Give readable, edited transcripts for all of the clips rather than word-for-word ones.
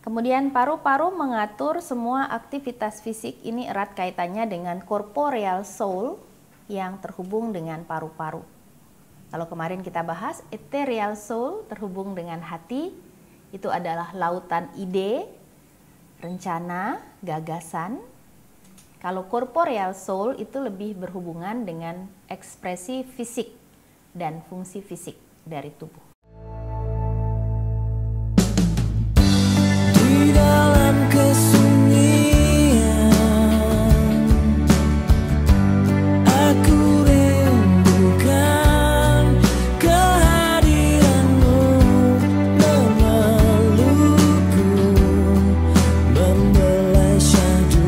Kemudian paru-paru mengatur semua aktivitas fisik, ini erat kaitannya dengan corporeal soul yang terhubung dengan paru-paru. Kalau kemarin kita bahas ethereal soul terhubung dengan hati, itu adalah lautan ide, rencana, gagasan. Kalau corporeal soul itu lebih berhubungan dengan ekspresi fisik dan fungsi fisik dari tubuh. Di dalam kesunyian, aku rindukan kehadiranmu, memelukku, membelai syahdu.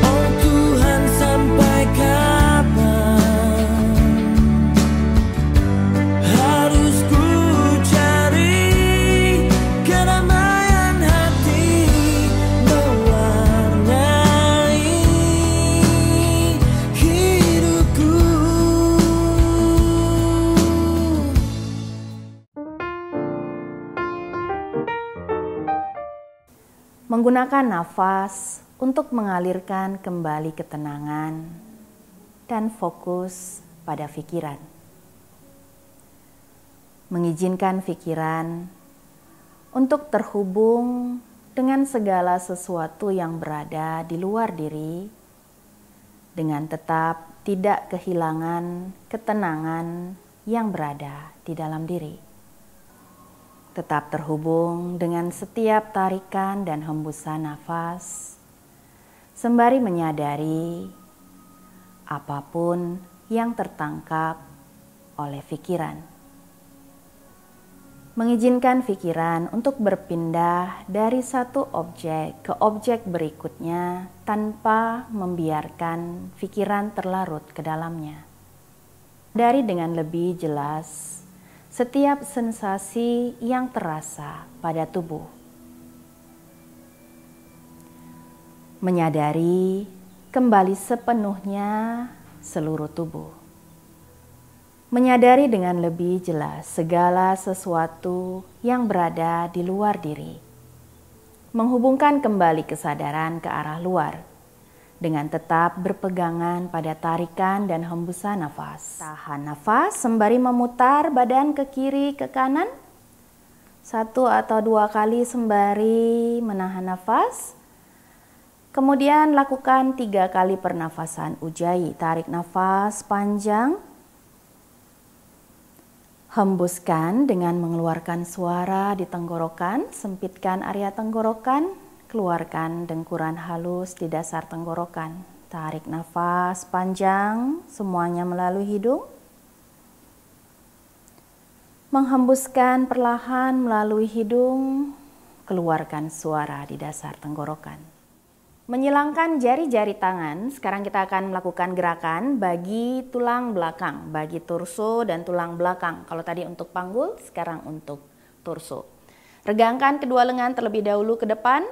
Oh Tuhan, sampai kapan harus ku cari kedamaian hati, mewarnai hidupku. Menggunakan nafas untuk mengalirkan kembali ketenangan dan fokus pada pikiran. Mengizinkan pikiran untuk terhubung dengan segala sesuatu yang berada di luar diri, dengan tetap tidak kehilangan ketenangan yang berada di dalam diri. Tetap terhubung dengan setiap tarikan dan hembusan nafas, sembari menyadari apapun yang tertangkap oleh pikiran. Mengizinkan pikiran untuk berpindah dari satu objek ke objek berikutnya tanpa membiarkan pikiran terlarut ke dalamnya. Dari dengan lebih jelas setiap sensasi yang terasa pada tubuh. Menyadari kembali sepenuhnya seluruh tubuh. Menyadari dengan lebih jelas segala sesuatu yang berada di luar diri. Menghubungkan kembali kesadaran ke arah luar dengan tetap berpegangan pada tarikan dan hembusan nafas. Tahan nafas sembari memutar badan ke kiri ke kanan. 1 atau 2 kali sembari menahan nafas. Kemudian lakukan 3 kali pernafasan ujjayi. Tarik nafas panjang. Hembuskan dengan mengeluarkan suara di tenggorokan. Sempitkan area tenggorokan. Keluarkan dengkuran halus di dasar tenggorokan. Tarik nafas panjang, semuanya melalui hidung. Menghembuskan perlahan melalui hidung, keluarkan suara di dasar tenggorokan. Menyilangkan jari-jari tangan, sekarang kita akan melakukan gerakan bagi tulang belakang, bagi torso dan tulang belakang. Kalau tadi untuk panggul, sekarang untuk torso. Regangkan kedua lengan terlebih dahulu ke depan.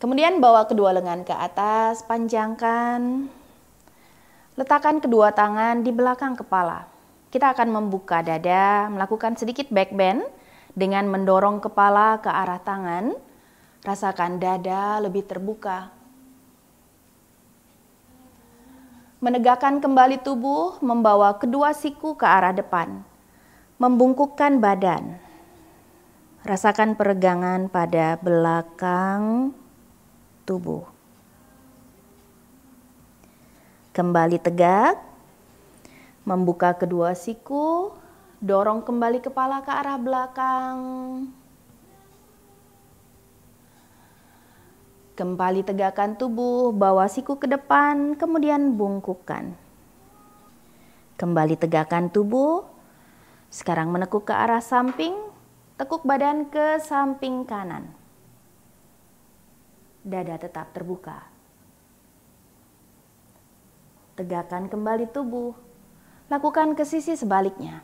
Kemudian bawa kedua lengan ke atas, panjangkan. Letakkan kedua tangan di belakang kepala. Kita akan membuka dada, melakukan sedikit back bend dengan mendorong kepala ke arah tangan. Rasakan dada lebih terbuka. Menegakkan kembali tubuh, membawa kedua siku ke arah depan. Membungkukkan badan. Rasakan peregangan pada belakang tubuh. Kembali tegak, membuka kedua siku, dorong kembali kepala ke arah belakang. Kembali tegakkan tubuh, bawa siku ke depan, kemudian bungkukkan. Kembali tegakkan tubuh, sekarang menekuk ke arah samping, tekuk badan ke samping kanan. Dada tetap terbuka. Tegakkan kembali tubuh. Lakukan ke sisi sebaliknya.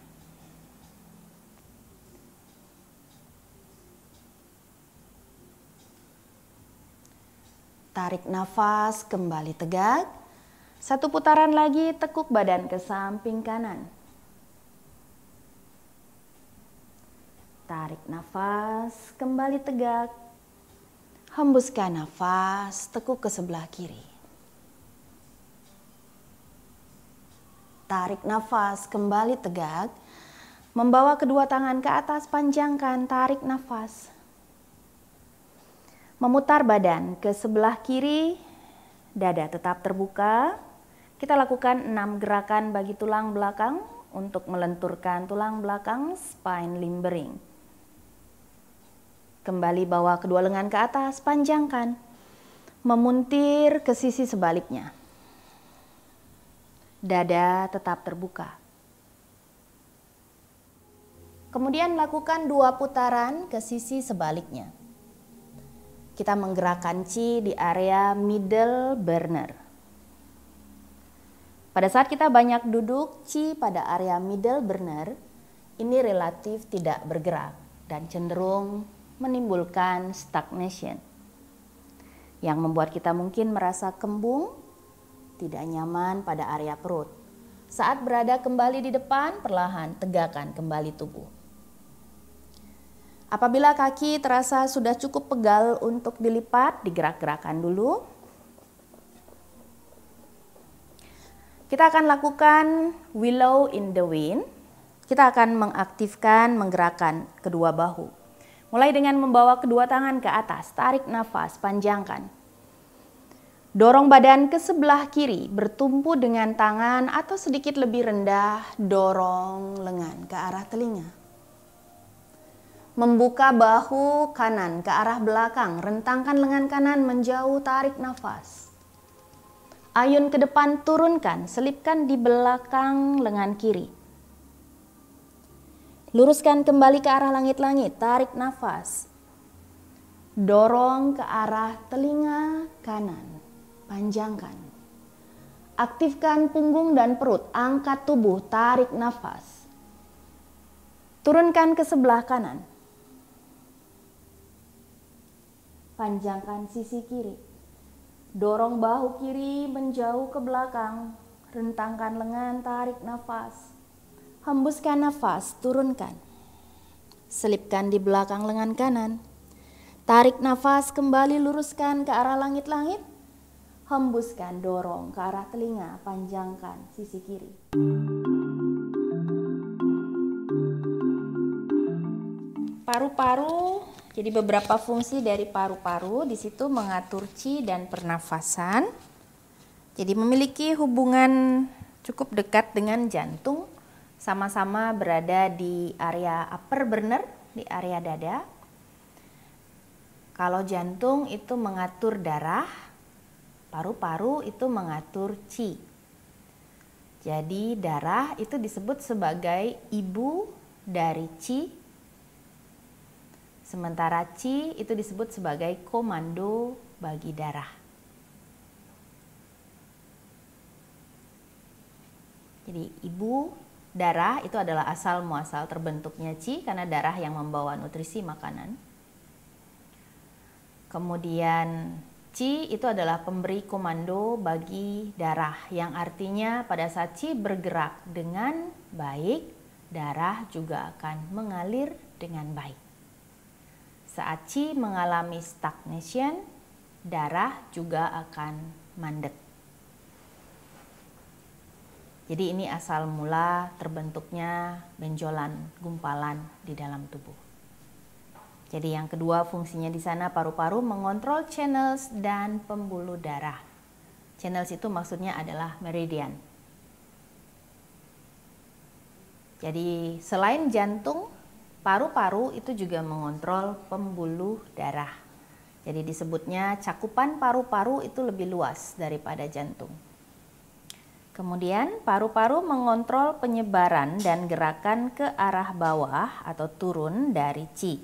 Tarik nafas, kembali tegak. 1 putaran lagi, tekuk badan ke samping kanan. Tarik nafas, kembali tegak. Hembuskan nafas, tekuk ke sebelah kiri. Tarik nafas, kembali tegak. Membawa kedua tangan ke atas, panjangkan, tarik nafas. Memutar badan ke sebelah kiri, dada tetap terbuka. Kita lakukan 6 gerakan bagi tulang belakang untuk melenturkan tulang belakang, spine limbering. Kembali bawa kedua lengan ke atas, panjangkan. Memuntir ke sisi sebaliknya. Dada tetap terbuka. Kemudian lakukan 2 putaran ke sisi sebaliknya. Kita menggerakkan chi di area middle burner. Pada saat kita banyak duduk, chi pada area middle burner ini relatif tidak bergerak dan cenderung menimbulkan stagnation yang membuat kita mungkin merasa kembung, tidak nyaman pada area perut. Saat berada kembali di depan, perlahan tegakkan kembali tubuh. Apabila kaki terasa sudah cukup pegal untuk dilipat, digerak-gerakkan dulu. Kita akan lakukan willow in the wind. Kita akan mengaktifkan, menggerakkan kedua bahu. Mulai dengan membawa kedua tangan ke atas, tarik nafas, panjangkan. Dorong badan ke sebelah kiri, bertumpu dengan tangan atau sedikit lebih rendah, dorong lengan ke arah telinga. Membuka bahu kanan ke arah belakang, rentangkan lengan kanan menjauh, tarik nafas. Ayun ke depan, turunkan, selipkan di belakang lengan kiri. Luruskan kembali ke arah langit-langit, tarik nafas. Dorong ke arah telinga kanan, panjangkan. Aktifkan punggung dan perut, angkat tubuh, tarik nafas. Turunkan ke sebelah kanan. Panjangkan sisi kiri. Dorong bahu kiri menjauh ke belakang, rentangkan lengan, tarik nafas. Hembuskan nafas, turunkan. Selipkan di belakang lengan kanan. Tarik nafas, kembali luruskan ke arah langit-langit. Hembuskan, dorong ke arah telinga, panjangkan sisi kiri. Paru-paru, jadi beberapa fungsi dari paru-paru di situ mengatur chi dan pernafasan. Jadi memiliki hubungan cukup dekat dengan jantung. Sama-sama berada di area upper burner, di area dada. Kalau jantung itu mengatur darah, paru-paru itu mengatur chi. Jadi darah itu disebut sebagai ibu dari chi, sementara chi itu disebut sebagai komando bagi darah. Jadi ibu darah itu adalah asal muasal terbentuknya chi karena darah yang membawa nutrisi makanan. Kemudian chi itu adalah pemberi komando bagi darah yang artinya pada saat chi bergerak dengan baik, darah juga akan mengalir dengan baik. Saat chi mengalami stagnation, darah juga akan mandek. Jadi ini asal mula terbentuknya benjolan, gumpalan di dalam tubuh. Jadi yang kedua fungsinya di sana paru-paru mengontrol channels dan pembuluh darah. Channels itu maksudnya adalah meridian. Jadi selain jantung, paru-paru itu juga mengontrol pembuluh darah. Jadi disebutnya cakupan paru-paru itu lebih luas daripada jantung. Kemudian paru-paru mengontrol penyebaran dan gerakan ke arah bawah atau turun dari chi.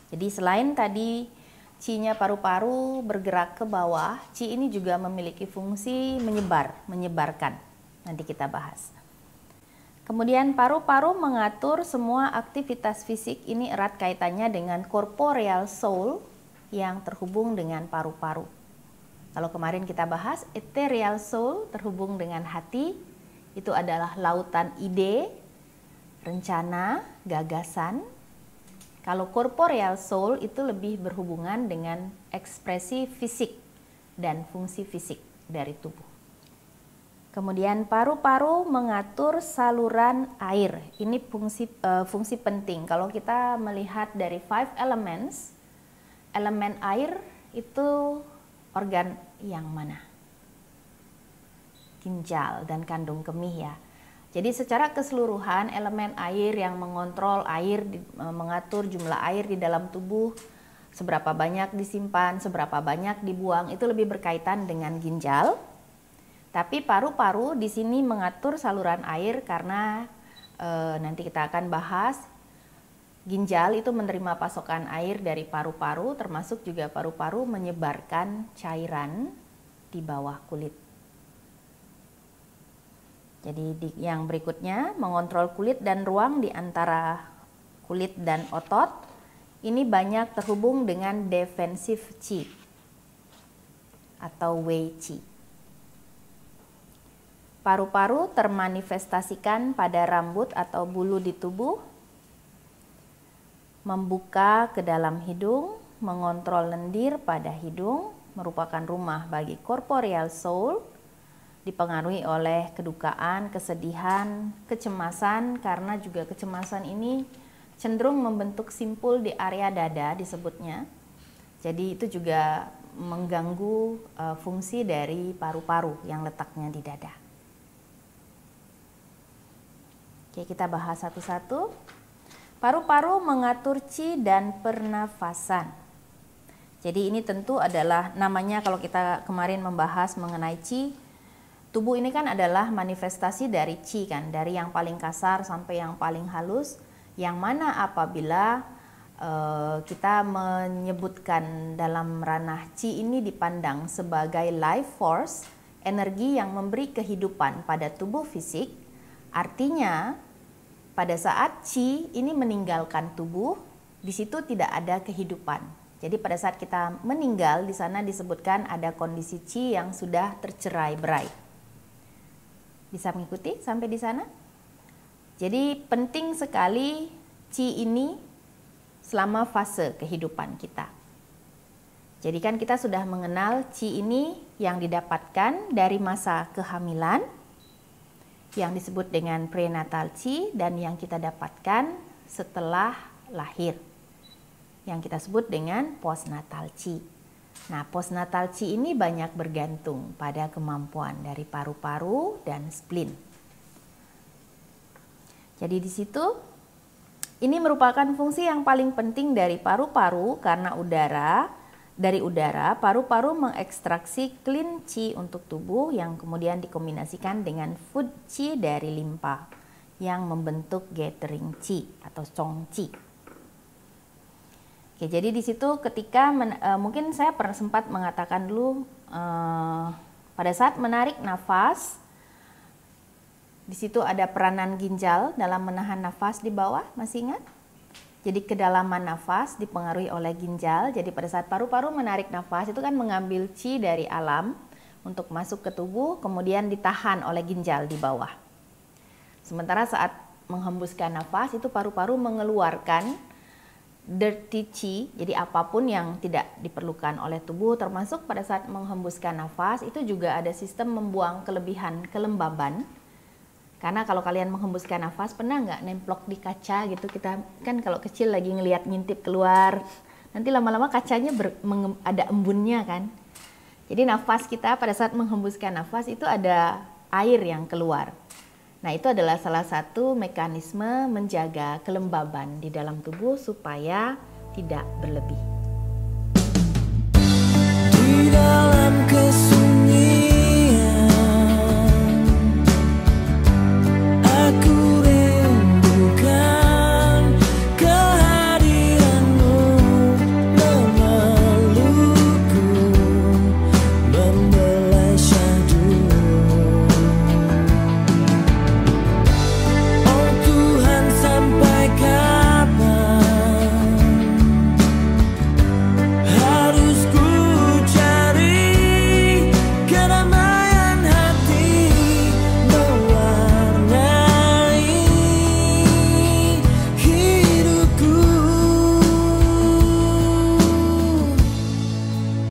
Jadi selain tadi chi-nya paru-paru bergerak ke bawah, chi ini juga memiliki fungsi menyebarkan. Nanti kita bahas. Kemudian paru-paru mengatur semua aktivitas fisik, ini erat kaitannya dengan corporeal soul yang terhubung dengan paru-paru. Kalau kemarin kita bahas ethereal soul terhubung dengan hati, itu adalah lautan ide, rencana, gagasan. Kalau corporeal soul itu lebih berhubungan dengan ekspresi fisik dan fungsi fisik dari tubuh. Kemudian paru-paru mengatur saluran air. Ini fungsi penting. Kalau kita melihat dari 5 elements, elemen air itu organ yang mana? Ginjal dan kandung kemih ya. Jadi secara keseluruhan elemen air yang mengontrol air, mengatur jumlah air di dalam tubuh, seberapa banyak disimpan, seberapa banyak dibuang, itu lebih berkaitan dengan ginjal. Tapi paru-paru di sini mengatur saluran air karena nanti kita akan bahas ginjal itu menerima pasokan air dari paru-paru, termasuk juga paru-paru menyebarkan cairan di bawah kulit. Jadi yang berikutnya mengontrol kulit dan ruang di antara kulit dan otot. Ini banyak terhubung dengan defensive qi atau wei qi. Paru-paru termanifestasikan pada rambut atau bulu di tubuh, membuka ke dalam hidung, mengontrol lendir pada hidung, merupakan rumah bagi corporeal soul, dipengaruhi oleh kedukaan, kesedihan, kecemasan, karena juga kecemasan ini cenderung membentuk simpul di area dada disebutnya. Jadi itu juga mengganggu fungsi dari paru-paru yang letaknya di dada. Oke, kita bahas satu-satu. Paru-paru mengatur qi dan pernafasan. Jadi ini tentu adalah namanya, kalau kita kemarin membahas mengenai qi, tubuh ini kan adalah manifestasi dari qi kan, dari yang paling kasar sampai yang paling halus, yang mana apabila kita menyebutkan dalam ranah qi ini dipandang sebagai life force, energi yang memberi kehidupan pada tubuh fisik, artinya pada saat qi ini meninggalkan tubuh, di situ tidak ada kehidupan. Jadi pada saat kita meninggal, di sana disebutkan ada kondisi qi yang sudah tercerai-berai. Bisa mengikuti sampai di sana? Jadi penting sekali qi ini selama fase kehidupan kita. Jadi kan kita sudah mengenal qi ini yang didapatkan dari masa kehamilan, yang disebut dengan prenatal qi, dan yang kita dapatkan setelah lahir, yang kita sebut dengan postnatal qi. Nah, postnatal qi ini banyak bergantung pada kemampuan dari paru-paru dan spleen. Jadi di situ ini merupakan fungsi yang paling penting dari paru-paru karena dari udara paru-paru mengekstraksi clean qi untuk tubuh yang kemudian dikombinasikan dengan food qi dari limpa yang membentuk gathering qi atau chong qi. Oke, jadi di situ ketika mungkin saya pernah sempat mengatakan dulu pada saat menarik nafas, di situ ada peranan ginjal dalam menahan nafas di bawah, masih ingat? Jadi kedalaman nafas dipengaruhi oleh ginjal. Jadi pada saat paru-paru menarik nafas itu kan mengambil qi dari alam untuk masuk ke tubuh, kemudian ditahan oleh ginjal di bawah. Sementara saat menghembuskan nafas itu paru-paru mengeluarkan dirty qi, jadi apapun yang tidak diperlukan oleh tubuh, termasuk pada saat menghembuskan nafas itu juga ada sistem membuang kelebihan kelembaban. Karena kalau kalian menghembuskan nafas, pernah nggak nemplok di kaca gitu, kita kan kalau kecil lagi ngelihat ngintip keluar, nanti lama-lama kacanya ada embunnya kan. Jadi nafas kita pada saat menghembuskan nafas itu ada air yang keluar. Nah, itu adalah salah satu mekanisme menjaga kelembaban di dalam tubuh supaya tidak berlebih. Di dalam